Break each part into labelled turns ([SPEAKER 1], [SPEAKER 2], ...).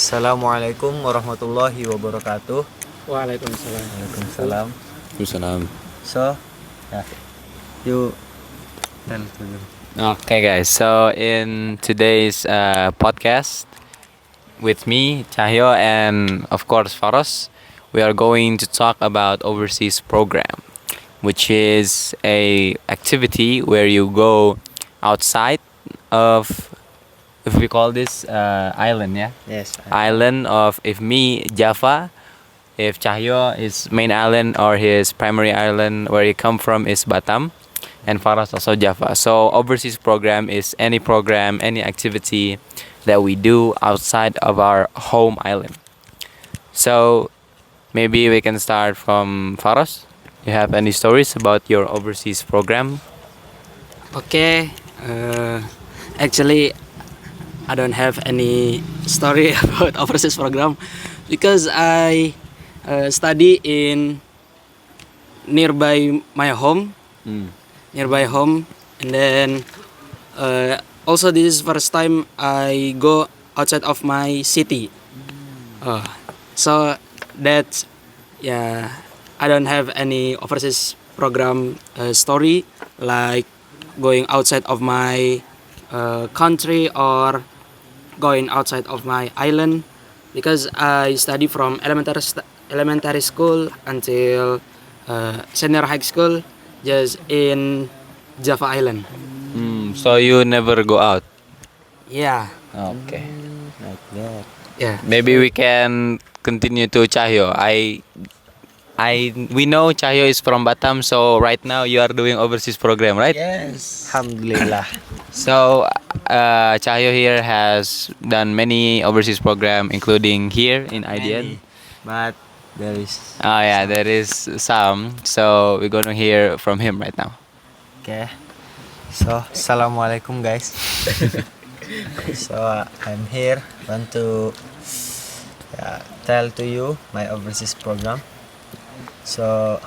[SPEAKER 1] Assalamualaikum warahmatullahi wabarakatuh.
[SPEAKER 2] Waalaikumsalam.
[SPEAKER 1] Waalaikumsalam.
[SPEAKER 3] Salam.
[SPEAKER 1] So, yeah, you tell to them.
[SPEAKER 3] Okay, guys. So in today's podcast with me, Cahyo, and of course Faros, we are going to talk about overseas program, which is a activity where you go outside of, if we call this island, yeah,
[SPEAKER 1] Yes.
[SPEAKER 3] island of, if me, Java, if Cahyo is main island or his primary island where he come from is Batam, and Faras also Java. So overseas program is any program, any activity that we do outside of our home island. So maybe we can start from Faros. You have any stories about your overseas program?
[SPEAKER 2] Okay, actually, I don't have any story about overseas program because I study in nearby my home, and then also this is first time I go outside of my city. So that's yeah, I don't have any overseas program story like going outside of my country or going outside of my island because I study from elementary school until senior high school just in Java Island.
[SPEAKER 3] So you never go out?
[SPEAKER 2] Yeah,
[SPEAKER 3] Okay.
[SPEAKER 1] Like that.
[SPEAKER 2] yeah.
[SPEAKER 3] Maybe we can continue to Cahyo. We know Cahyo is from Batam, so right now you are doing overseas program, right?
[SPEAKER 1] Yes. Alhamdulillah.
[SPEAKER 3] So Cahyo here has done many overseas program, including here in IDN.
[SPEAKER 1] Many, but there is.
[SPEAKER 3] Oh yeah, there is some. So we're gonna hear from him right now.
[SPEAKER 1] Okay. So, assalamualaikum guys. So I'm here want to tell to you my overseas program. So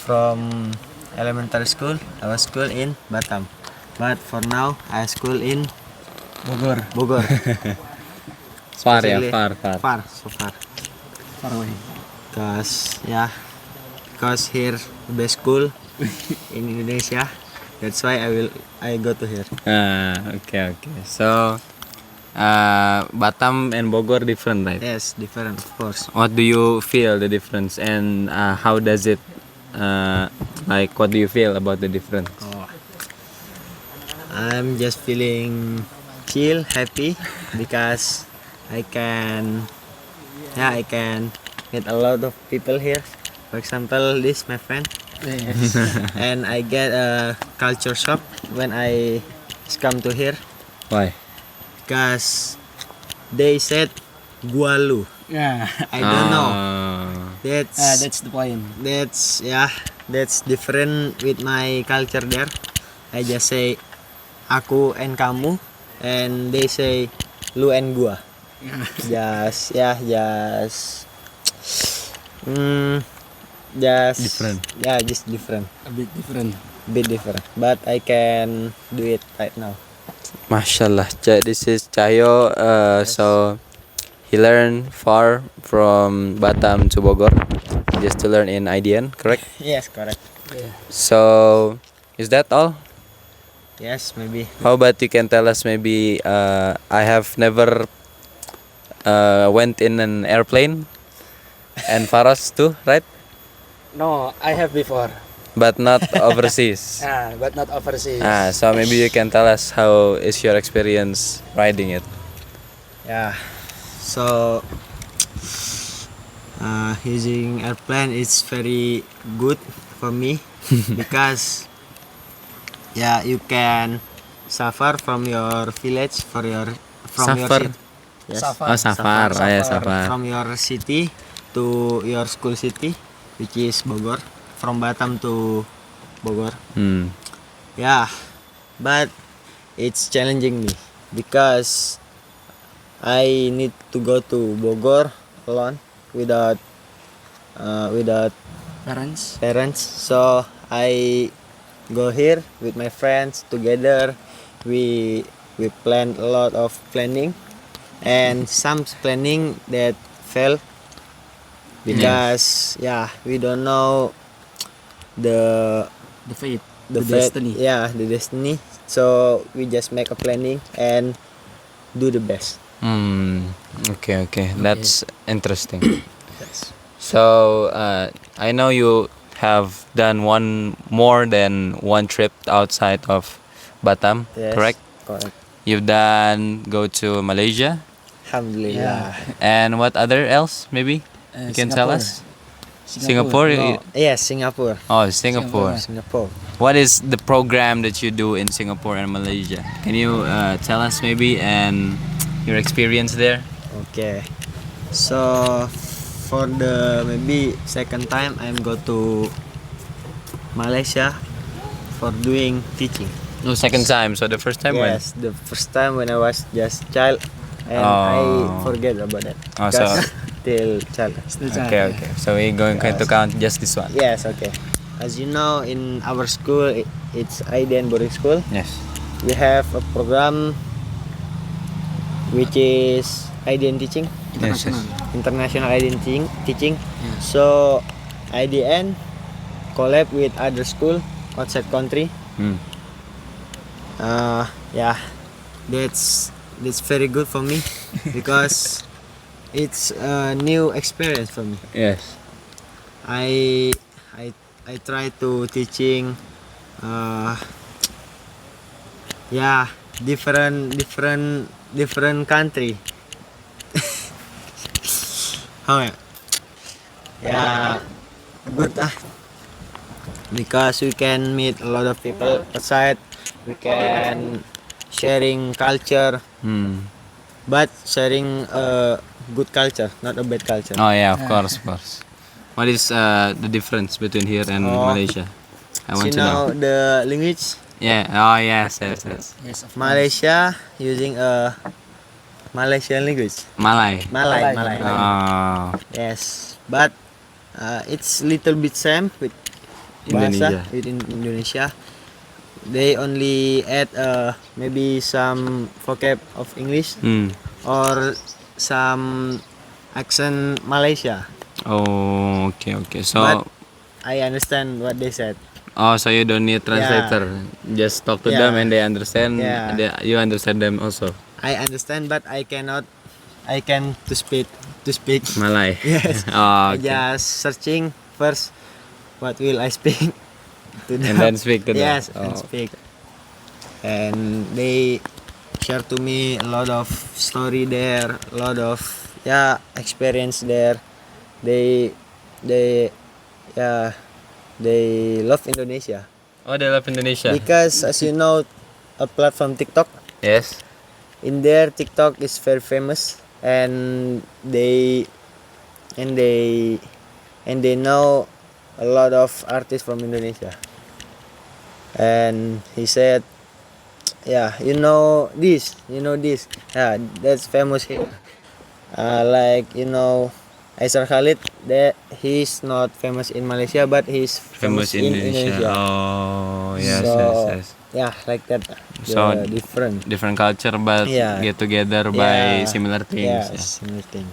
[SPEAKER 1] from elementary school I was school in Batam, but for now I school in Bogor.
[SPEAKER 3] Far ya,
[SPEAKER 1] Especially
[SPEAKER 3] far.
[SPEAKER 1] far away. Cause here the best school in Indonesia. That's why I go to here.
[SPEAKER 3] Okay. So Batam and Bogor different, right?
[SPEAKER 1] Yes, different of course.
[SPEAKER 3] What do you feel the difference, and how does it like? What do you feel about the difference?
[SPEAKER 1] Oh, I'm just feeling chill, happy because I can meet a lot of people here. For example, this my friend, and I get a culture shock when I come to here
[SPEAKER 3] Why?
[SPEAKER 1] because they said gualu.
[SPEAKER 2] Yeah,
[SPEAKER 1] I don't know.
[SPEAKER 2] that's the point.
[SPEAKER 1] That's different with my culture there. I just say aku and kamu, and they say lu and gua. Just
[SPEAKER 3] Different.
[SPEAKER 1] Yeah, just different.
[SPEAKER 2] A bit different.
[SPEAKER 1] Bit different. But I can do it right now.
[SPEAKER 3] Mashallah, this is Cahyo. So he learned far from Batam to Bogor just to learn in IDN, correct?
[SPEAKER 1] Yes, correct.
[SPEAKER 3] So is that all?
[SPEAKER 1] Yes, maybe.
[SPEAKER 3] How about you can tell us maybe I have never went in an airplane, and Faras too, right?
[SPEAKER 2] No, I have before,
[SPEAKER 3] But not overseas.
[SPEAKER 2] but not overseas.
[SPEAKER 3] So maybe you can tell us how is your experience riding it.
[SPEAKER 1] Yeah. So using airplane is very good for me because you can suffer from your village from your
[SPEAKER 3] Suffer?
[SPEAKER 1] city. Yes.
[SPEAKER 2] Safar.
[SPEAKER 3] Oh, Safar. Oh, yeah, Safar.
[SPEAKER 1] From your city to your school city, which is Bogor. From Batam to Bogor. Yeah, but it's challenging me because I need to go to Bogor alone without
[SPEAKER 2] Parents.
[SPEAKER 1] So I go here with my friends together. We planned a lot of planning and some planning that fail because we don't know the
[SPEAKER 2] The fate,
[SPEAKER 1] the
[SPEAKER 2] the
[SPEAKER 1] fate,
[SPEAKER 2] destiny.
[SPEAKER 1] the destiny. So we just make a planning and do the best.
[SPEAKER 3] Okay. That's interesting.
[SPEAKER 1] Yes.
[SPEAKER 3] So I know you have done more than one trip outside of Batam,
[SPEAKER 1] Yes.
[SPEAKER 3] correct?
[SPEAKER 1] Correct.
[SPEAKER 3] You've done go to Malaysia,
[SPEAKER 1] Alhamdulillah.
[SPEAKER 3] and what other else maybe you can tell us? Singapore.
[SPEAKER 1] No. Yes, Singapore.
[SPEAKER 3] Oh, Singapore.
[SPEAKER 1] Singapore.
[SPEAKER 3] What is the program that you do in Singapore and Malaysia? Can you tell us maybe and your experience there?
[SPEAKER 1] Okay. So for the maybe second time I'm go to Malaysia for doing teaching.
[SPEAKER 3] No, second time. So the first time
[SPEAKER 1] Yes, the first time when I was just child and I
[SPEAKER 3] Oh.
[SPEAKER 1] forget about that.
[SPEAKER 3] Oh, so-
[SPEAKER 1] Because till child.
[SPEAKER 3] when? Okay. So we're going to count just this one.
[SPEAKER 1] Yes, okay. As you know, in our school, it's Aiden boarding school.
[SPEAKER 3] Yes.
[SPEAKER 1] We have a program which is Aiden teaching,
[SPEAKER 3] Yes.
[SPEAKER 1] international Aiden teaching.
[SPEAKER 2] Yeah.
[SPEAKER 1] So IDN collab with other school outside country.
[SPEAKER 3] Mm.
[SPEAKER 1] That's very good for me because it's a new experience for me.
[SPEAKER 3] Yes.
[SPEAKER 1] I try to teaching different country. How good because we can meet a lot of people outside. We can sharing culture, but sharing a good culture, not a bad culture.
[SPEAKER 3] Oh yeah, of course. What is the difference between here and Malaysia? I want
[SPEAKER 1] You
[SPEAKER 3] to know.
[SPEAKER 1] know the language.
[SPEAKER 3] Yeah. Oh yes.
[SPEAKER 2] Yes, of course.
[SPEAKER 1] Malaysia using a Malaysian language.
[SPEAKER 3] Malay.
[SPEAKER 1] Malay.
[SPEAKER 3] Oh,
[SPEAKER 1] Yes, but it's little bit same with
[SPEAKER 3] Indonesia.
[SPEAKER 1] bahasa with Indonesia. They only add maybe some vocab of English or some accent Malaysia.
[SPEAKER 3] Oh, okay. So,
[SPEAKER 1] But I understand what they said.
[SPEAKER 3] so you don't need translator. Just talk to them
[SPEAKER 1] Yeah.
[SPEAKER 3] and they understand.
[SPEAKER 1] Yeah.
[SPEAKER 3] You understand them also.
[SPEAKER 1] I understand, but I cannot. I can to speak.
[SPEAKER 3] Malay.
[SPEAKER 1] Yes.
[SPEAKER 3] Oh,
[SPEAKER 1] I
[SPEAKER 3] okay.
[SPEAKER 1] just searching first. What will I speak to them?
[SPEAKER 3] And then speak to them.
[SPEAKER 1] Yes,
[SPEAKER 3] Oh.
[SPEAKER 1] and speak. And they share to me a lot of story there, a lot of experience there. They love Indonesia
[SPEAKER 3] Oh, they love Indonesia.
[SPEAKER 1] because, as you know, a platform TikTok.
[SPEAKER 3] Yes.
[SPEAKER 1] In there, TikTok is very famous, and they know a lot of artists from Indonesia. And he said, you know this, that's famous here. Like Aisar Khalid, that he's not famous in Malaysia, but he's famous in Indonesia.
[SPEAKER 3] Oh, yes,
[SPEAKER 1] So,
[SPEAKER 3] yes.
[SPEAKER 1] Yeah, like that.
[SPEAKER 3] So,
[SPEAKER 1] Different.
[SPEAKER 3] Different culture, but
[SPEAKER 1] Yeah.
[SPEAKER 3] get together by
[SPEAKER 1] Yeah.
[SPEAKER 3] similar things.
[SPEAKER 1] Yeah, similar thing.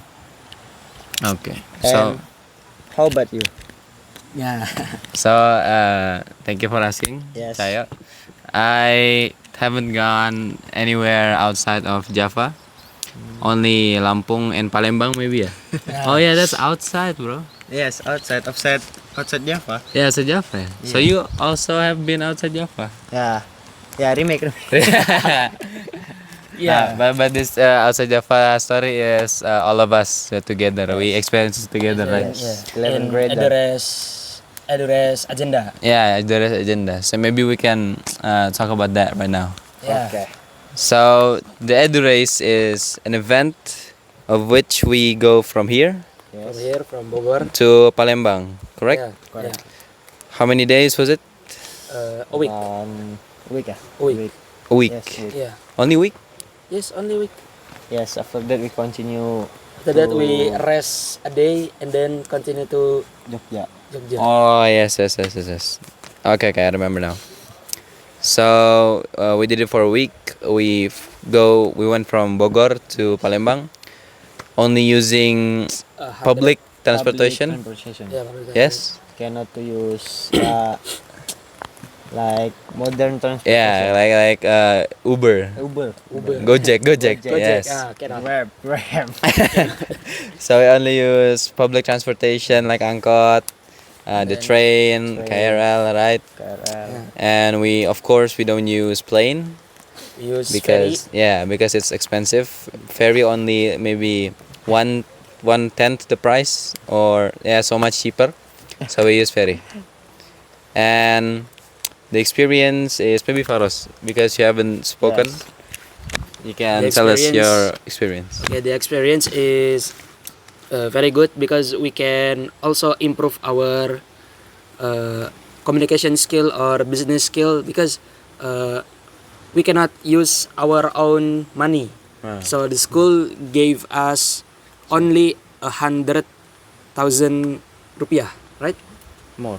[SPEAKER 3] Okay. So,
[SPEAKER 1] And how about you?
[SPEAKER 2] Yeah.
[SPEAKER 3] thank you for asking,
[SPEAKER 1] Yes.
[SPEAKER 3] Chayo. I haven't gone anywhere outside of Java. Only Lampung and Palembang maybe. Oh yeah, that's outside, bro.
[SPEAKER 1] Yes, outside Java.
[SPEAKER 3] Yeah, so Java. So you also have been outside Java.
[SPEAKER 1] Remake.
[SPEAKER 2] Yeah.
[SPEAKER 3] But this outside Java story is all of us together. We experience it together, right?
[SPEAKER 1] Yeah. 11
[SPEAKER 2] In
[SPEAKER 1] grade.
[SPEAKER 2] Edures agenda.
[SPEAKER 3] Yeah, there is agenda. So maybe we can talk about that right now.
[SPEAKER 2] Yeah.
[SPEAKER 1] Okay.
[SPEAKER 3] So the Edu Race is an event of which we go from here
[SPEAKER 2] From here, from Bogor.
[SPEAKER 3] to Palembang, correct?
[SPEAKER 2] Yeah.
[SPEAKER 1] Correct.
[SPEAKER 3] How many days was it?
[SPEAKER 2] A week.
[SPEAKER 1] Week.
[SPEAKER 2] A week.
[SPEAKER 3] A week.
[SPEAKER 1] Yes, week.
[SPEAKER 2] Yeah.
[SPEAKER 3] Only week?
[SPEAKER 2] Yes, only week.
[SPEAKER 1] Yes, after that we continue
[SPEAKER 2] After that we rest a day and then continue to
[SPEAKER 1] Jogja.
[SPEAKER 2] Jogja.
[SPEAKER 3] Oh yes. Okay, I remember now. So we did it for a week. We We went from Bogor to Palembang, only using public transportation.
[SPEAKER 2] Yeah, public
[SPEAKER 3] Yes.
[SPEAKER 1] Cannot to use like modern transportation.
[SPEAKER 3] Yeah, like Uber,
[SPEAKER 1] Uber.
[SPEAKER 3] Gojek.
[SPEAKER 1] Gojek,
[SPEAKER 3] Yes.
[SPEAKER 2] cannot.
[SPEAKER 1] Grab.
[SPEAKER 3] So we only use public transportation like angkot, the train, KRL, right?
[SPEAKER 1] KRL.
[SPEAKER 3] And of course we don't use plane
[SPEAKER 2] We use
[SPEAKER 3] because because it's expensive. Ferry only maybe one tenth the price, or so much cheaper. So we use ferry. And the experience is maybe Faros, because you haven't spoken.
[SPEAKER 1] Yes.
[SPEAKER 3] You can
[SPEAKER 2] The
[SPEAKER 3] tell us
[SPEAKER 2] experience-
[SPEAKER 3] your experience.
[SPEAKER 2] Okay, the experience is very good because we can also improve our communication skill or business skill because we cannot use our own money. So the school gave us only 100,000 rupiah, right?
[SPEAKER 3] More.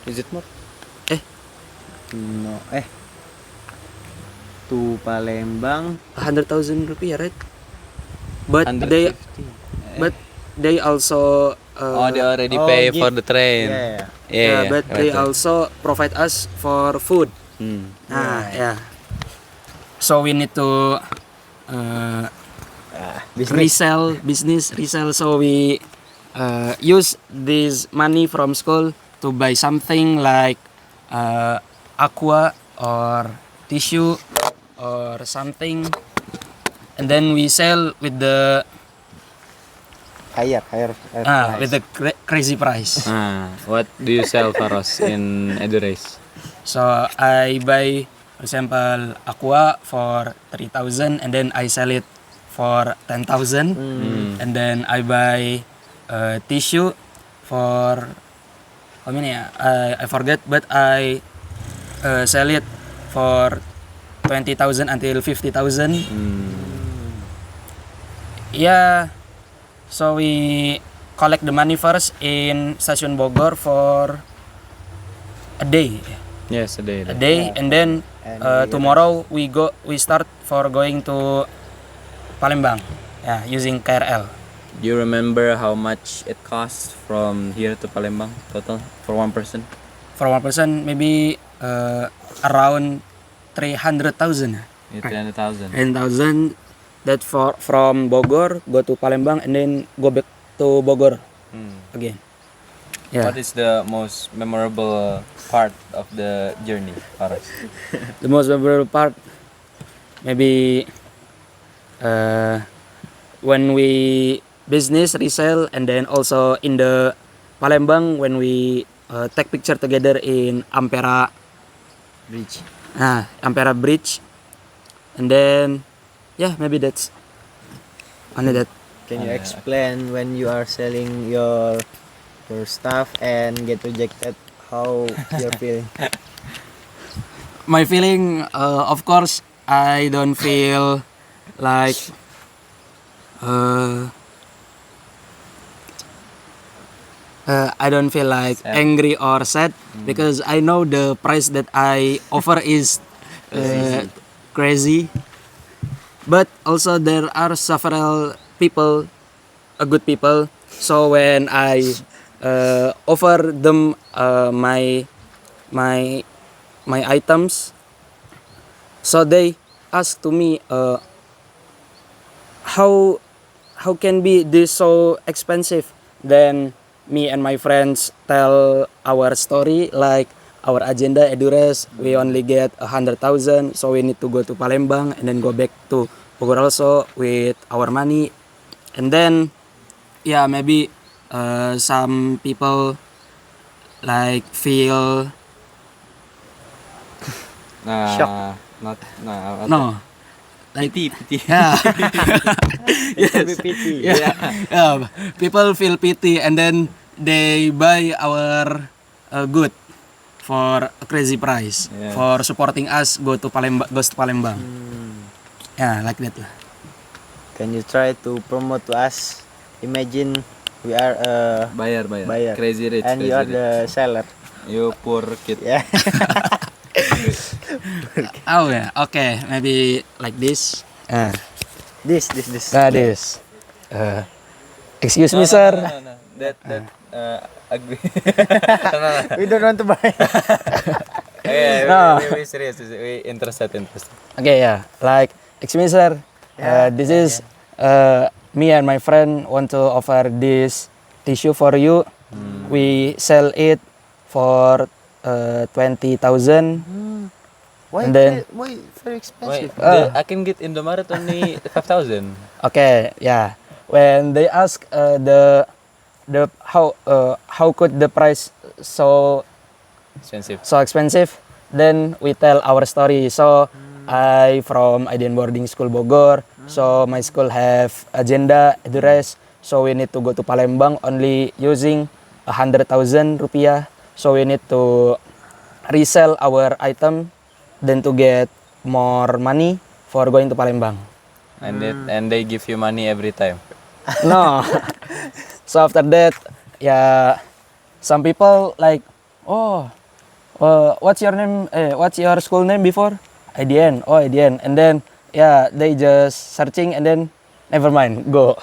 [SPEAKER 3] Is it more?
[SPEAKER 1] No, to Palembang
[SPEAKER 2] 100,000 rupiah, right? But they
[SPEAKER 3] 150.
[SPEAKER 2] also
[SPEAKER 3] They already
[SPEAKER 1] Oh,
[SPEAKER 3] pay
[SPEAKER 1] give-
[SPEAKER 3] for the train.
[SPEAKER 1] yeah.
[SPEAKER 3] Yeah,
[SPEAKER 2] but they
[SPEAKER 3] right.
[SPEAKER 2] also provide us for food.
[SPEAKER 3] Hmm.
[SPEAKER 2] Yeah. So we need to resell. So we use this money from school to buy something like aqua or tissue or something, and then we sell with the
[SPEAKER 1] higher
[SPEAKER 2] with the crazy price.
[SPEAKER 3] What do you sell, Faros, in Edurace?
[SPEAKER 2] So I buy, for example, aqua for 3,000 and then I sell it for 10,000. And then I buy tissue for how many? I forget, but I sell it for 20,000 until 50,000. Yeah. So we collect the money first in Stasiun Bogor for a day.
[SPEAKER 3] Yes, a day.
[SPEAKER 2] A day, and then tomorrow we start for going to Palembang, using KRL.
[SPEAKER 3] Do you remember how much it costs from here to Palembang total for one person?
[SPEAKER 2] For one person, maybe around 300,000.
[SPEAKER 3] 300,000.
[SPEAKER 2] 10,000. That from Bogor go to Palembang and then go back to Bogor again. Yeah.
[SPEAKER 3] What is the most memorable part of the journey, Faros?
[SPEAKER 2] The most memorable part, maybe when we business resell, and then also in the Palembang when we take picture together in Ampera
[SPEAKER 1] Bridge.
[SPEAKER 2] Ampera Bridge, and then maybe that's only that.
[SPEAKER 1] Can you explain when you are selling your stuff and get rejected, how you're feeling?
[SPEAKER 2] My feeling, of course, I don't feel like I don't feel like
[SPEAKER 3] Sad.
[SPEAKER 2] angry or sad because I know the price that I offer is crazy. But also there are several people, good people. So when I offer them my items, so they ask to me, how can be this so expensive? Then me and my friends tell our story, like our agenda Edurace, we only get 100,000, so we need to go to Palembang and then go back to Bogor also with our money. And then maybe some people like feel
[SPEAKER 1] Shock.
[SPEAKER 2] no, like
[SPEAKER 3] Pity.
[SPEAKER 2] yeah.
[SPEAKER 1] Yes. Pity.
[SPEAKER 2] Yeah. People feel pity and then they buy our good for a crazy price
[SPEAKER 3] Yeah.
[SPEAKER 2] for supporting us goes to Palembang. Yeah, like that lah.
[SPEAKER 1] Can you try to promote to us? Imagine we are a
[SPEAKER 3] Buyer.
[SPEAKER 1] buyer
[SPEAKER 3] Crazy rich.
[SPEAKER 1] and you are the seller.
[SPEAKER 3] You poor kid.
[SPEAKER 1] Yeah.
[SPEAKER 2] Oh yeah, okay, maybe like this. Ah,
[SPEAKER 1] This.
[SPEAKER 2] this. Excuse me, sir.
[SPEAKER 3] No. That agree.
[SPEAKER 1] We don't want to buy.
[SPEAKER 3] Okay,
[SPEAKER 2] No.
[SPEAKER 3] we serious. We interested.
[SPEAKER 2] Okay, yeah. Like, excuse me, sir. This is me and my friend want to offer this tissue for you. We sell it for 20,000.
[SPEAKER 1] Why?
[SPEAKER 2] And then-
[SPEAKER 1] why very
[SPEAKER 3] Wait,
[SPEAKER 1] expensive?
[SPEAKER 3] I can get Indomaret only 5,000.
[SPEAKER 2] Okay, yeah. When they ask the how could the price so
[SPEAKER 3] Expensive.
[SPEAKER 2] expensive, then we tell our story. So I from Aiden boarding school Bogor, so my school have agenda address, so we need to go to Palembang only using 100,000 rupiah, so we need to resell our item then to get more money for going to Palembang.
[SPEAKER 3] And they give you money every time.
[SPEAKER 2] No. So after that, yeah, some people like, oh, what's your name? What's your school name before? IDN. Oh, IDN. And then, yeah, they just searching and then, never mind, go.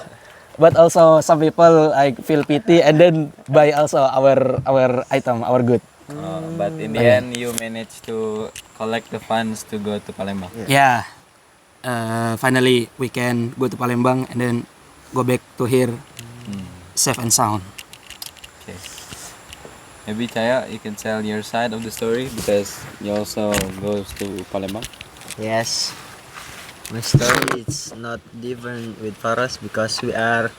[SPEAKER 2] But also some people like feel pity and then buy also our item, our good.
[SPEAKER 3] But in the end, you managed to collect the funds to go to Palembang.
[SPEAKER 2] Yeah. Finally, we can go to Palembang and then go back to here safe and sound.
[SPEAKER 3] Okay. Maybe Chaya, you can tell your side of the story because you also goes to Palembang.
[SPEAKER 1] Yes. My story is not different with Faras because we are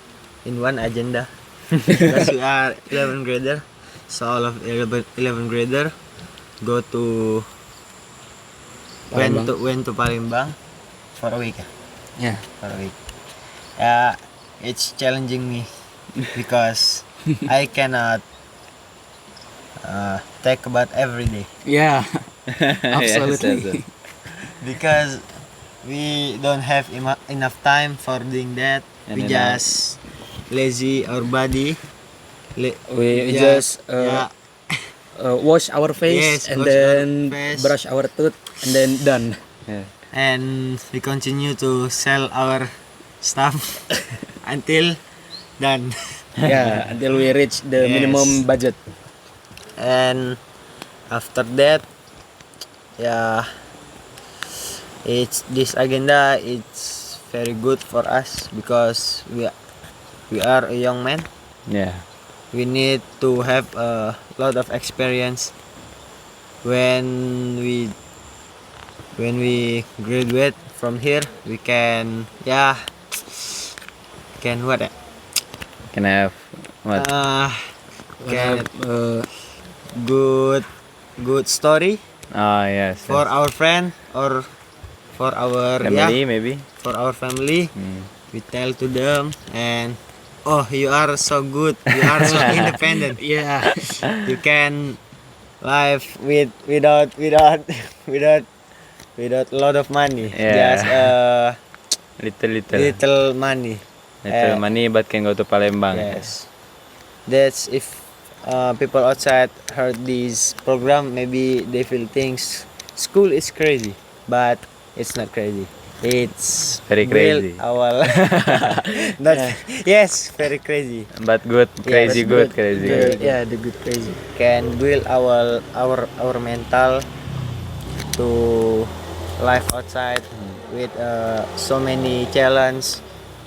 [SPEAKER 1] in one agenda. Because we are 11 grader. So all of 11 grader go to went to Palembang for a week.
[SPEAKER 2] Yeah.
[SPEAKER 1] For a week. It's challenging me because I cannot take a bath every day
[SPEAKER 2] Yeah.
[SPEAKER 3] Yes,
[SPEAKER 2] Absolutely.
[SPEAKER 1] because we don't have enough time for doing that.
[SPEAKER 3] And
[SPEAKER 1] We
[SPEAKER 3] then,
[SPEAKER 1] just lazy our body.
[SPEAKER 2] We just wash our face
[SPEAKER 1] Yes,
[SPEAKER 2] and
[SPEAKER 1] wash
[SPEAKER 2] then
[SPEAKER 1] our face.
[SPEAKER 2] brush our tooth and then done.
[SPEAKER 3] Yeah.
[SPEAKER 1] And we continue to sell our stuff until done.
[SPEAKER 2] Yeah, until we reach the
[SPEAKER 1] Yes.
[SPEAKER 2] minimum budget.
[SPEAKER 1] And after that, yeah, it's this agenda. It's very good for us because we are a young man.
[SPEAKER 3] Yeah.
[SPEAKER 1] We need to have a lot of experience when we graduate from here. We can can what
[SPEAKER 3] Can I have what?
[SPEAKER 1] can
[SPEAKER 2] Uh,
[SPEAKER 1] good story
[SPEAKER 3] Yes.
[SPEAKER 1] for our friend or for our
[SPEAKER 3] family maybe.
[SPEAKER 1] for our family.
[SPEAKER 3] Mm.
[SPEAKER 1] We tell to them and oh, you are so good, you are so independent,
[SPEAKER 2] yeah.
[SPEAKER 1] you can live without a lot of money.
[SPEAKER 3] Yeah.
[SPEAKER 1] Just
[SPEAKER 3] Little
[SPEAKER 1] money.
[SPEAKER 3] money, but can go to Palembang.
[SPEAKER 1] Yes, that's if people outside heard this program, maybe they feel things school is crazy, but it's not crazy. It's
[SPEAKER 3] Very crazy.
[SPEAKER 1] Our not yes, very crazy.
[SPEAKER 3] But good, crazy,
[SPEAKER 1] Yes,
[SPEAKER 3] good, crazy.
[SPEAKER 1] good.
[SPEAKER 2] Yeah, the good crazy.
[SPEAKER 1] Can build our mental to life outside with so many challenge,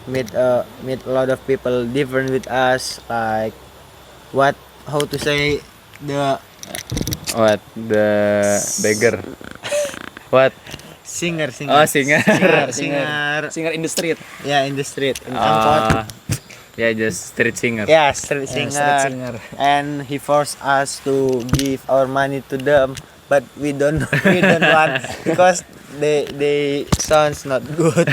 [SPEAKER 1] meet a lot of people different with us, like how to say the
[SPEAKER 3] What the beggar? What?
[SPEAKER 1] singer
[SPEAKER 3] Oh, singer.
[SPEAKER 2] Singer in the street.
[SPEAKER 1] Yeah, in the street in angkot.
[SPEAKER 3] Yeah, just street singer.
[SPEAKER 1] Yeah, street
[SPEAKER 2] Yeah,
[SPEAKER 1] singer.
[SPEAKER 2] street singer.
[SPEAKER 1] And he forced us to give our money to them, but we don't want because they sounds not good.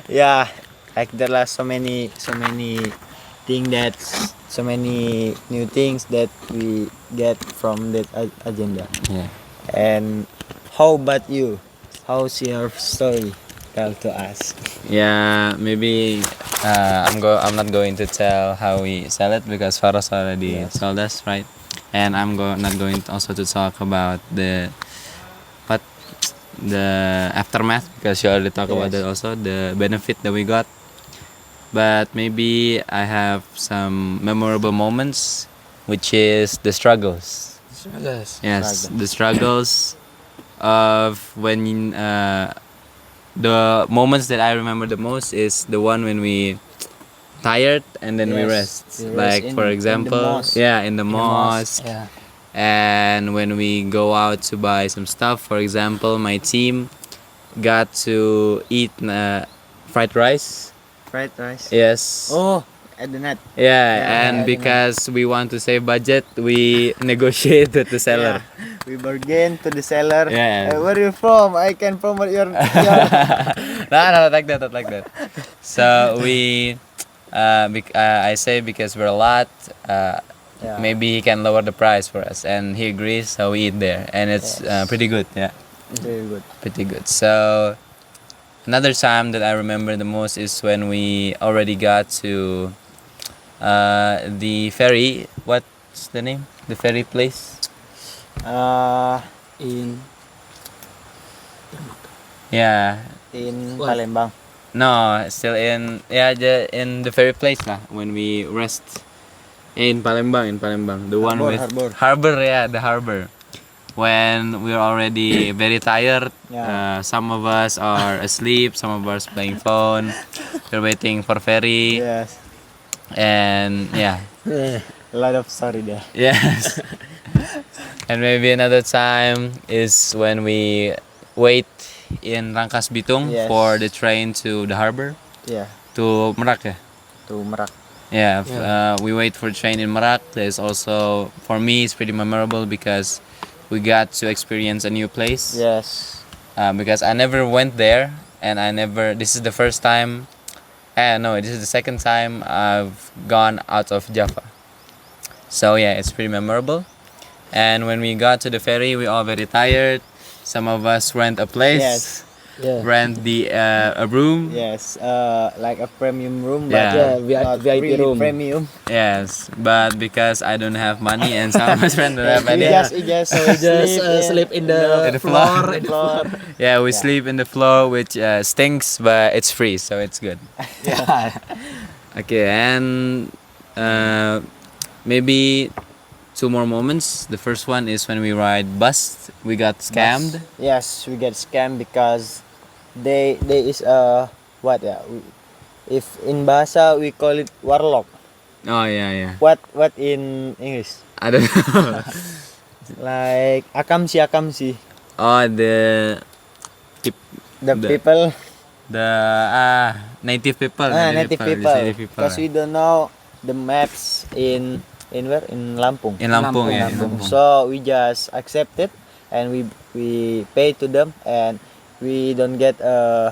[SPEAKER 1] Yeah, like there are so many thing that so many new things that we get from that agenda.
[SPEAKER 3] Yeah.
[SPEAKER 1] And how about you? How's your story? Tell to us.
[SPEAKER 3] Yeah, maybe I'm not going to tell how we sell it because Faros already sold us, right? And not going to also to talk about the what the aftermath, because you already talked about
[SPEAKER 1] Yes.
[SPEAKER 3] that also, the benefit that we got. But maybe I have some memorable moments, which is the struggles.
[SPEAKER 2] Yes.
[SPEAKER 3] Yes, the struggles of when the moments that I remember the most is the one when we tired and then we
[SPEAKER 1] Yes,
[SPEAKER 3] rest.
[SPEAKER 1] we rest
[SPEAKER 3] Like
[SPEAKER 1] in-
[SPEAKER 3] for
[SPEAKER 1] in the
[SPEAKER 3] example,
[SPEAKER 1] mosque.
[SPEAKER 3] in the
[SPEAKER 1] the mosque.
[SPEAKER 3] mosque.
[SPEAKER 2] Yeah.
[SPEAKER 3] And when we go out to buy some stuff, for example, my team got to eat fried rice.
[SPEAKER 1] Fried rice.
[SPEAKER 3] Yes.
[SPEAKER 1] Oh, at the net.
[SPEAKER 3] Yeah,
[SPEAKER 1] Yeah,
[SPEAKER 3] and
[SPEAKER 1] I
[SPEAKER 3] because we want to save budget, we negotiate with the seller.
[SPEAKER 1] Yeah. We bargain to the seller.
[SPEAKER 3] Yeah.
[SPEAKER 1] Where you from? I can promote your.
[SPEAKER 3] No, not like that, not like that. So we, I say because we're a lot,
[SPEAKER 1] Yeah.
[SPEAKER 3] maybe he can lower the price for us, and he agrees. So we eat there, and it's
[SPEAKER 1] Yes.
[SPEAKER 3] pretty good. Yeah,
[SPEAKER 1] Very good.
[SPEAKER 3] pretty good. So another time that I remember the most is when we already got to the ferry. What's the name? The ferry place?
[SPEAKER 2] In
[SPEAKER 3] Yeah.
[SPEAKER 1] In
[SPEAKER 2] What?
[SPEAKER 1] Palembang.
[SPEAKER 3] No, still in in the ferry place lah when we rest in Palembang, the one
[SPEAKER 1] Harbor,
[SPEAKER 3] with
[SPEAKER 1] harbor.
[SPEAKER 3] yeah, the harbor. When we're already very tired,
[SPEAKER 1] Yeah.
[SPEAKER 3] some of us are asleep, some of us playing phone. We're waiting for ferry,
[SPEAKER 1] Yes.
[SPEAKER 3] and yeah,
[SPEAKER 1] A lot of story there.
[SPEAKER 3] yes. And maybe another time is when we wait in Rangkas Bitung
[SPEAKER 1] Yes.
[SPEAKER 3] for the train to the harbor
[SPEAKER 1] Yeah.
[SPEAKER 3] to Merak. Yeah.
[SPEAKER 1] To Merak.
[SPEAKER 3] Yeah, we wait for train in Merak. There's also, for me, it's pretty memorable because we got to experience a new place.
[SPEAKER 1] Yes.
[SPEAKER 3] Because I never went there, and this is the first time, no, this is the second time I've gone out of Java. So yeah, it's pretty memorable. And when we got to the ferry, we all very tired. Some of us rent a place,
[SPEAKER 1] Yes.
[SPEAKER 2] yeah.
[SPEAKER 3] rent a room.
[SPEAKER 1] Yes. Like a premium room,
[SPEAKER 3] Yeah.
[SPEAKER 1] but
[SPEAKER 2] Yeah,
[SPEAKER 1] not
[SPEAKER 2] VIP
[SPEAKER 1] really
[SPEAKER 2] room.
[SPEAKER 1] premium.
[SPEAKER 3] Yes, but because I don't have money and some of my friends don't have
[SPEAKER 1] We
[SPEAKER 3] money,
[SPEAKER 1] just
[SPEAKER 2] So we just sleep in the
[SPEAKER 3] floor.
[SPEAKER 1] floor.
[SPEAKER 3] yeah, we
[SPEAKER 1] Yeah.
[SPEAKER 3] sleep in the floor, which stinks, but it's free, so it's good.
[SPEAKER 1] Yeah.
[SPEAKER 3] Okay, and maybe two more moments. The first one is when we ride bus. We got scammed.
[SPEAKER 1] Yes, we get scammed because they is what if in bahasa we call it warlock.
[SPEAKER 3] Oh yeah.
[SPEAKER 1] What in English?
[SPEAKER 3] I don't know.
[SPEAKER 1] Like akamsi.
[SPEAKER 3] Oh, the
[SPEAKER 1] The
[SPEAKER 3] The-
[SPEAKER 1] people,
[SPEAKER 3] native people.
[SPEAKER 1] native
[SPEAKER 3] just
[SPEAKER 1] people.
[SPEAKER 3] native people.
[SPEAKER 1] Because we don't know the maps in where? In Lampung.
[SPEAKER 3] In Lampung,
[SPEAKER 2] Lampung,
[SPEAKER 3] yeah. In
[SPEAKER 1] Lampung.
[SPEAKER 3] Lampung.
[SPEAKER 1] So we just accept it and we pay to them and we don't get a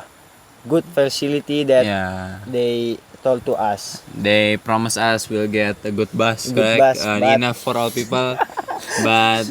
[SPEAKER 1] good facility that
[SPEAKER 3] Yeah.
[SPEAKER 1] they told to us.
[SPEAKER 3] They promise us we'll get a good bus,
[SPEAKER 1] Good
[SPEAKER 3] correct?
[SPEAKER 1] bus, but-
[SPEAKER 3] Enough for all people, but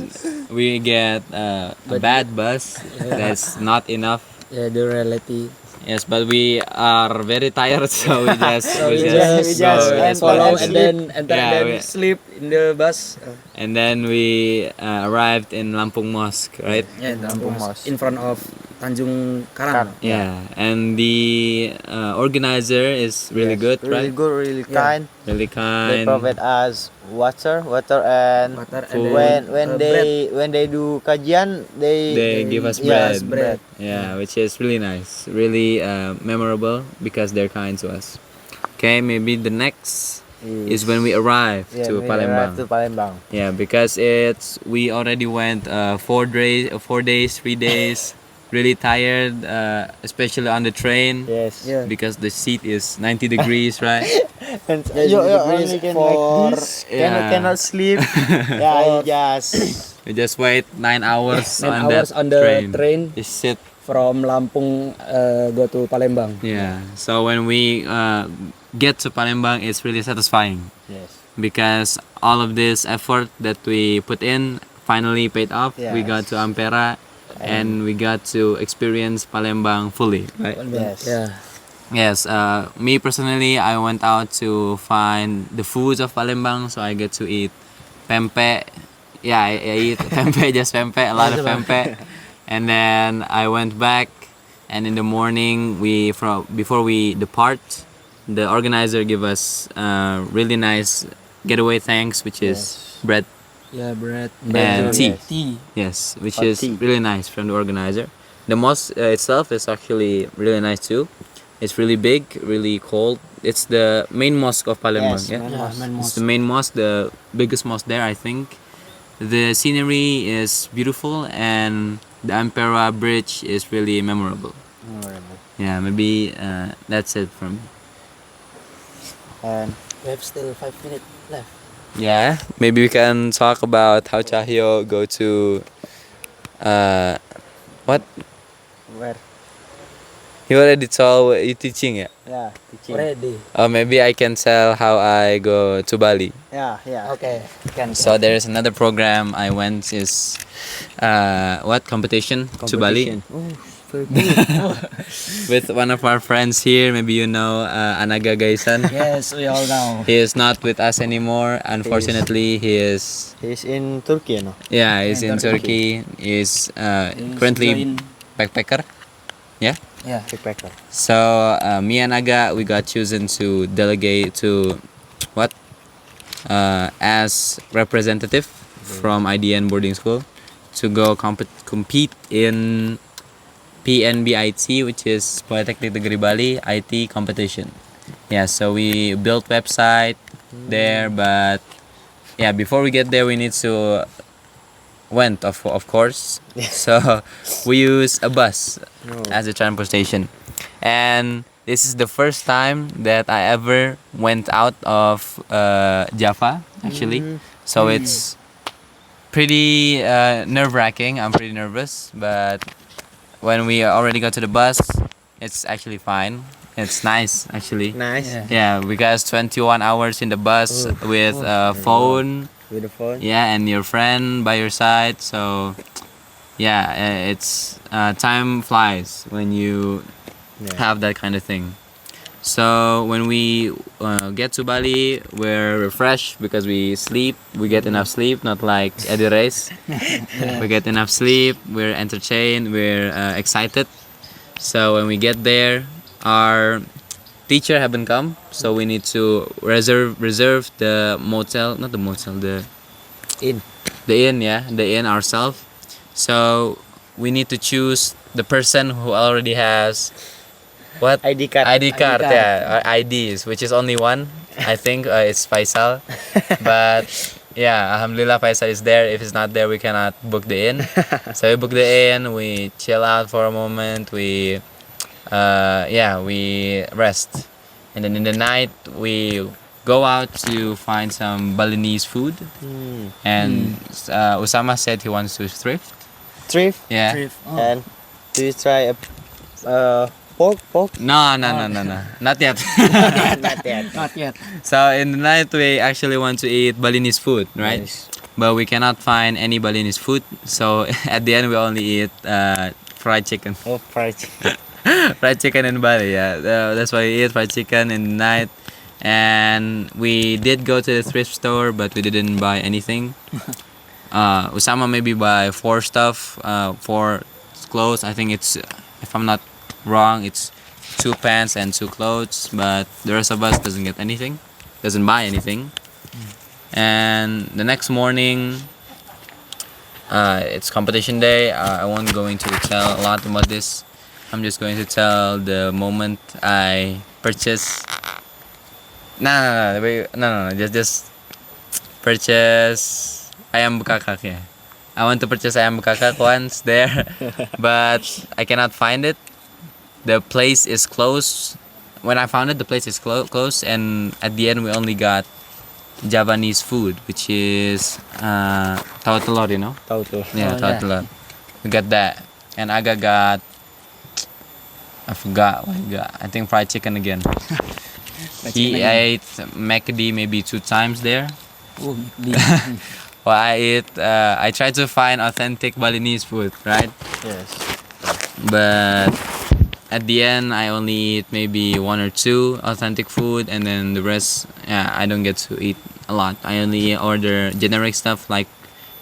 [SPEAKER 3] we get a bad bus that's not enough.
[SPEAKER 2] Yeah, the reality.
[SPEAKER 3] Yes, but we are very tired, so we just
[SPEAKER 2] So we
[SPEAKER 1] just
[SPEAKER 3] go,
[SPEAKER 1] and
[SPEAKER 2] follow
[SPEAKER 1] sleep.
[SPEAKER 2] and then enter
[SPEAKER 3] Yeah,
[SPEAKER 2] and then
[SPEAKER 3] we-
[SPEAKER 2] sleep in the bus.
[SPEAKER 3] and then we arrived in Lampung Mosque, right?
[SPEAKER 2] Yeah,
[SPEAKER 1] Lampung Mosque.
[SPEAKER 2] in front of Tanjung Karang.
[SPEAKER 3] Yeah, and the organizer is really
[SPEAKER 1] Yes,
[SPEAKER 3] good,
[SPEAKER 1] really
[SPEAKER 3] right?
[SPEAKER 1] good, really
[SPEAKER 2] Yeah.
[SPEAKER 1] kind.
[SPEAKER 3] Really
[SPEAKER 1] They
[SPEAKER 3] kind.
[SPEAKER 1] provide us water and
[SPEAKER 2] Water and
[SPEAKER 3] Food.
[SPEAKER 2] then,
[SPEAKER 1] when
[SPEAKER 2] bread.
[SPEAKER 1] when they do kajian
[SPEAKER 3] They give us
[SPEAKER 1] yes,
[SPEAKER 3] bread.
[SPEAKER 2] bread.
[SPEAKER 3] Yeah, which is really nice, really memorable because they're kind to us. Okay, maybe the next is when we arrive
[SPEAKER 1] Yeah,
[SPEAKER 3] to
[SPEAKER 1] we
[SPEAKER 3] Palembang.
[SPEAKER 1] arrived to Palembang.
[SPEAKER 3] Yeah, because we already went 4 days, 3 days, really tired, especially on the train.
[SPEAKER 1] Yes.
[SPEAKER 2] Yeah.
[SPEAKER 3] Because the seat is 90 degrees, right?
[SPEAKER 1] And
[SPEAKER 2] Yes,
[SPEAKER 1] you
[SPEAKER 2] the
[SPEAKER 1] only
[SPEAKER 2] breeze
[SPEAKER 1] can
[SPEAKER 2] for-
[SPEAKER 1] like this.
[SPEAKER 3] Yeah.
[SPEAKER 1] Cannot sleep. Yeah, you just
[SPEAKER 3] We just wait 9 hours
[SPEAKER 2] 9
[SPEAKER 3] on
[SPEAKER 2] hours
[SPEAKER 3] that
[SPEAKER 2] on the
[SPEAKER 3] train.
[SPEAKER 2] train
[SPEAKER 3] Just sit.
[SPEAKER 2] from Lampung go to Palembang.
[SPEAKER 3] Yeah. So when we get to Palembang, it's really satisfying.
[SPEAKER 1] yes.
[SPEAKER 3] Because all of this effort that we put in finally paid off. We got to Ampera and we got to experience Palembang fully, right?
[SPEAKER 1] Yes.
[SPEAKER 2] Yeah.
[SPEAKER 3] Yes, me personally, I went out to find the foods of Palembang, so I get to eat pempek. Yeah, I eat pempek, just pempek, a lot of pempek. And then I went back, and in the morning before we depart, the organizer give us really nice getaway thanks, which is bread
[SPEAKER 2] Yeah, bread.
[SPEAKER 3] and tea.
[SPEAKER 1] Yes.
[SPEAKER 2] Tea.
[SPEAKER 3] Yes, which
[SPEAKER 1] Hot
[SPEAKER 3] is
[SPEAKER 1] tea.
[SPEAKER 3] really nice from the organizer. The mosque itself is actually really nice too. It's really big, really cold. It's the main mosque of Palembang.
[SPEAKER 1] Yes,
[SPEAKER 3] Yeah,
[SPEAKER 1] main
[SPEAKER 2] Yeah,
[SPEAKER 1] mosque.
[SPEAKER 2] main
[SPEAKER 3] it's
[SPEAKER 2] mosque.
[SPEAKER 3] the main mosque, the biggest mosque there, I think. The scenery is beautiful, and the Ampera Bridge is really memorable.
[SPEAKER 1] Memorable.
[SPEAKER 3] Yeah, maybe that's it from.
[SPEAKER 1] And
[SPEAKER 2] We have still 5 minutes left.
[SPEAKER 3] Yeah, maybe we can talk about how Cahyo go to. What?
[SPEAKER 1] where?
[SPEAKER 3] He already told you teaching, yeah.
[SPEAKER 1] Yeah, teaching.
[SPEAKER 2] Ready.
[SPEAKER 3] Or maybe I can tell how I go to Bali.
[SPEAKER 1] Yeah.
[SPEAKER 2] Okay.
[SPEAKER 1] Can.
[SPEAKER 3] So there is another program I went is what competition to Bali
[SPEAKER 1] Competition. Oh, very good.
[SPEAKER 3] with one of our friends here. Maybe you know Anaga Gaisan.
[SPEAKER 2] Yes, we all know.
[SPEAKER 3] He is not with us anymore. Unfortunately, he is
[SPEAKER 1] He's in Turkey, no?
[SPEAKER 3] yeah he's
[SPEAKER 2] Yeah,
[SPEAKER 3] in Turkey. He's currently backpacker.
[SPEAKER 2] Yeah.
[SPEAKER 1] Backpacker.
[SPEAKER 3] So me and Aga we got chosen to delegate to what as representative from IDN boarding school to go compete in PNBIT, which is Polytechnic Negeri Bali IT competition. Yeah, so we built website there, but yeah, before we get there we need to went of course. So we use a bus
[SPEAKER 1] Oh.
[SPEAKER 3] as a transportation, and this is the first time that I ever went out of Java actually. So it's pretty nerve-wracking. I'm pretty nervous, but when we already got to the bus, it's actually fine. It's nice actually.
[SPEAKER 1] Nice.
[SPEAKER 2] Yeah.
[SPEAKER 3] Yeah, because 21 hours in the bus with a phone.
[SPEAKER 1] With the phone.
[SPEAKER 3] Yeah, and your friend by your side. So, yeah, it's time flies when you
[SPEAKER 1] Yeah.
[SPEAKER 3] have that kind of thing. So when we get to Bali, we're refreshed because we sleep. We get enough sleep, not like Eddie Race. We get enough sleep. We're entertained. We're excited. So when we get there, our teacher haven't come, so we need to reserve the motel, not the motel, the
[SPEAKER 1] In.
[SPEAKER 3] inn, yeah, the inn ourselves. So we need to choose the person who already has what
[SPEAKER 1] ID card.
[SPEAKER 3] ID card,
[SPEAKER 2] card.
[SPEAKER 3] yeah, IDs, which is only one. I think it's Faisal, but yeah, alhamdulillah Faisal is there. If it's not there, we cannot book the inn. So we book the inn, we chill out for a moment, we rest, and then in the night we go out to find some Balinese food. And Usama said he wants to thrift.
[SPEAKER 1] Thrift.
[SPEAKER 3] Yeah.
[SPEAKER 2] Thrift. Oh.
[SPEAKER 1] And do you try a pork?
[SPEAKER 3] No, not yet.
[SPEAKER 1] Not yet.
[SPEAKER 2] Not yet.
[SPEAKER 3] So in the night we actually want to eat Balinese food, right?
[SPEAKER 1] Nice.
[SPEAKER 3] But we cannot find any Balinese food. So at the end we only eat fried chicken.
[SPEAKER 1] Oh, fried chicken.
[SPEAKER 3] Fried chicken in Bali, yeah. That's why we eat fried chicken in the night. And we did go to the thrift store, but we didn't buy anything. Usama maybe buy 4 stuff, 4 clothes. I think it's, if I'm not wrong, it's 2 pants and 2 clothes. But the rest of us doesn't get anything, doesn't buy anything. And the next morning, it's competition day. I won't going to tell a lot about this. I'm just going to tell the moment I purchase. No. Just purchase ayam bekakak. Yeah, I want to purchase ayam bekakak once there, but I cannot find it. The place is closed. When I found it, the place is closed, and at the end we only got Javanese food, which is tahu telur, you know.
[SPEAKER 1] Tahu tuh.
[SPEAKER 3] Yeah,
[SPEAKER 2] Oh,
[SPEAKER 3] tahu
[SPEAKER 2] yeah.
[SPEAKER 3] telur. We got that, and Aga got. I forgot what he got. I think fried chicken again. He ate McD maybe 2 times there.
[SPEAKER 2] Oh,
[SPEAKER 3] Well, I tried to find authentic Balinese food, right?
[SPEAKER 1] Yes.
[SPEAKER 3] But at the end, I only eat maybe 1 or 2 authentic food, and then the rest, yeah, I don't get to eat a lot. I only order generic stuff like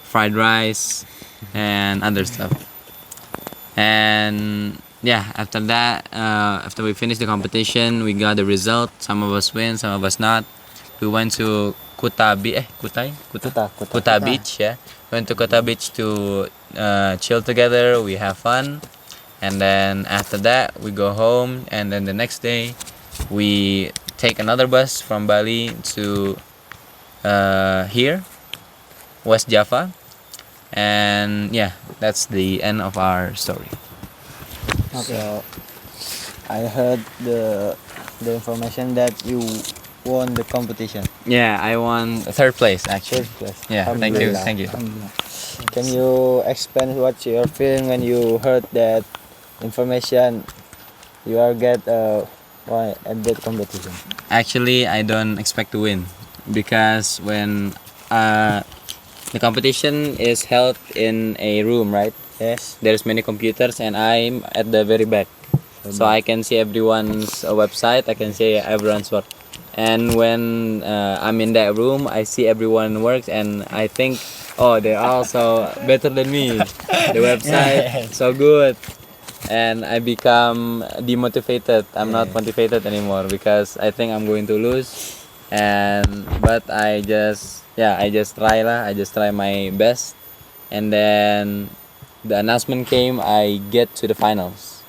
[SPEAKER 3] fried rice and other stuff. And yeah, after that, after we finished the competition, we got the result. Some of us win, some of us not. We went to Kuta Beach. Yeah, went to Kuta Beach to chill together. We have fun, and then after that we go home. And then the next day, we take another bus from Bali to here, West Java. And yeah, that's the end of our story.
[SPEAKER 1] So I heard the information that you won the competition.
[SPEAKER 3] Yeah, I won third place actually.
[SPEAKER 1] First place.
[SPEAKER 3] Yeah, thank you,
[SPEAKER 1] Alhamdulillah.
[SPEAKER 3] thank you.
[SPEAKER 1] Can you explain what's your feeling when you heard that information you are get why at that competition?
[SPEAKER 3] Actually, I don't expect to win because when the competition is held in a room, right?
[SPEAKER 1] Yes.
[SPEAKER 3] There's many computers and I'm at the very back. So I can see everyone's website, I can see everyone's work. And when I'm in that room, I see everyone works and I think, oh, they're also better than me. The website so good. And I become demotivated. I'm not motivated anymore because I think I'm going to lose. But I just try lah. I just try my best. And then the announcement came. I get to the finals.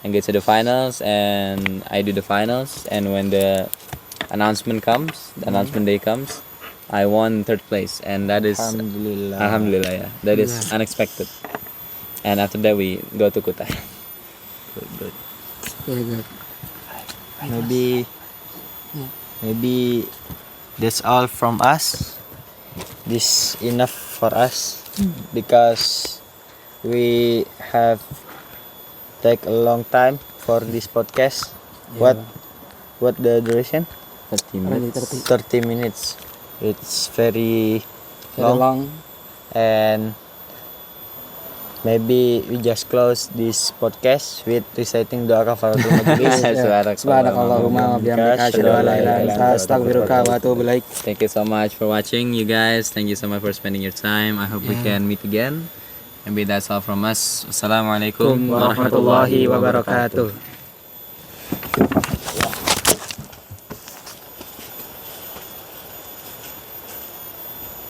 [SPEAKER 3] And I do the finals. And when the announcement day comes, I won third place, and that is
[SPEAKER 1] Alhamdulillah.
[SPEAKER 3] Alhamdulillah, yeah. That is unexpected. And after that we go to Kuta.
[SPEAKER 1] Good.
[SPEAKER 2] Very good.
[SPEAKER 1] Maybe that's all from us. This enough for us because we have take a long time for this podcast. What the duration?
[SPEAKER 3] 30
[SPEAKER 2] Already
[SPEAKER 3] minutes.
[SPEAKER 1] 30 minutes. It's very
[SPEAKER 2] Very long.
[SPEAKER 1] and maybe we just close this podcast with reciting doa kafaratul majlis.
[SPEAKER 2] Subhanakallahumma wa bihamdika asyhadu an la ilaha illa anta astaghfiruka wa atubu ilaik.
[SPEAKER 3] Thank you so much for watching, you guys. Thank you so much for spending your time. I hope we can meet again. Maybe that's all from us. Assalamualaikum
[SPEAKER 2] Warahmatullahi wabarakatuh.